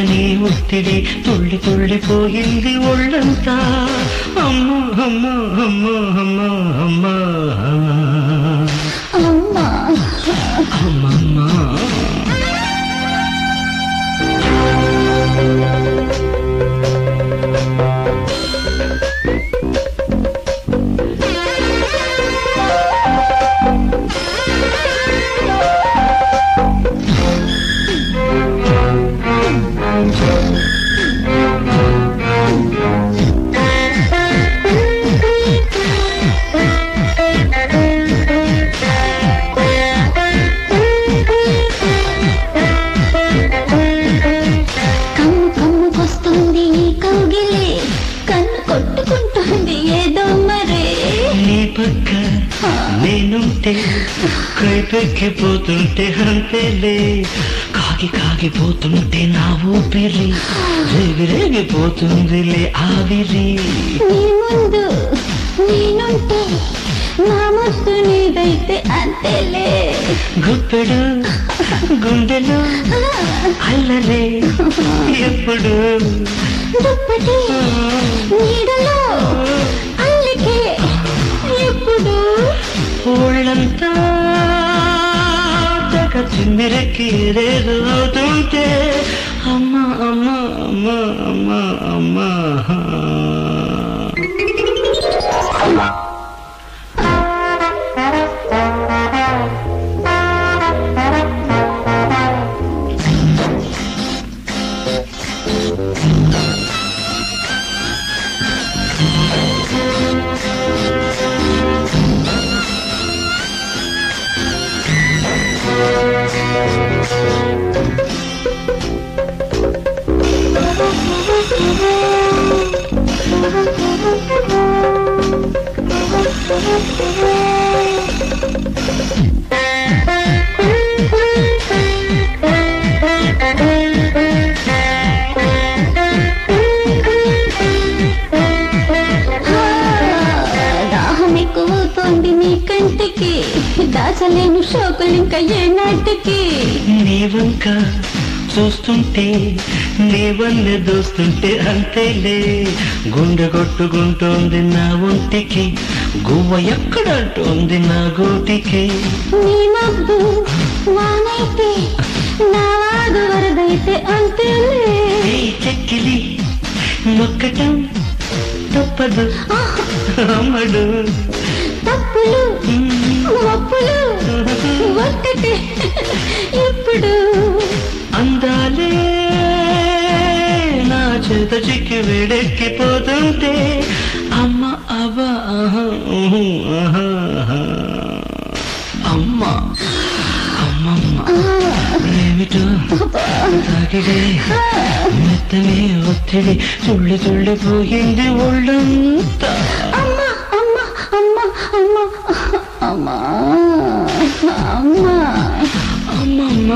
నీ ఒత్తిడి తుళ్ళి తుళ్ళిపోయింది ఒళ్ళంతా అమ్మా అమ్మా అమ్మా అమ్మా అమ్మా అమ్మా అమ్మమ్మా పక్క నేనుంటే కైపెక్కిపోతుంటే అంతేలే కాగి కాగిపోతుంటే నా ఊపిరి రేగి రేగిపోతుందిలే ఆవిరి నీ ముందు నేనుంటే నా ముద్దు నీదైతే అంతేలే గుప్పెడు గుండెలు అల్లలే ఎప్పుడు దుప్పటి నీడలో అల్లకే ఎప్పుడు ఒళ్ళంతా తెగ చిమ్మిరెక్కి రేగు అవుతుంటే అమ్మా అమ్మా అమ్మా అమ్మా అమ్మా దాహం ఎక్కువవుతోంది నీ కంటికి దాచలేను షోకులింక ఏ నాటికి నీ వంక చూస్తుంటే నీవన్నీ దోస్తుంటే అంతేలే గుండె కొట్టుకుంటోంది నా ఒంటికి గువ్వ ఎక్కడంటోంది నా గోటికి నీ మబ్బు వానైతే నా వాగు వరదైతే అంతేలే ఈ చెక్కిలి నొక్కటం తప్పదు అమ్మడు తప్పులు ఒప్పులు ఒక్కటే ఎప్పుడు అందాలే నా చేత చిక్కి వేడెక్కిపోతుంటే అమ్మ అవ్వ అమ్మ అమ్మమ్మ ఏమిటో తాకిడే మెత్తనే ఒత్తిడి తుళ్ళి తుళ్ళిపోయింది ఒళ్ళంతా అమ్మా అమ్మా అమ్మా అమ్మా అమ్మా అమ్మా అమ్మమ్మ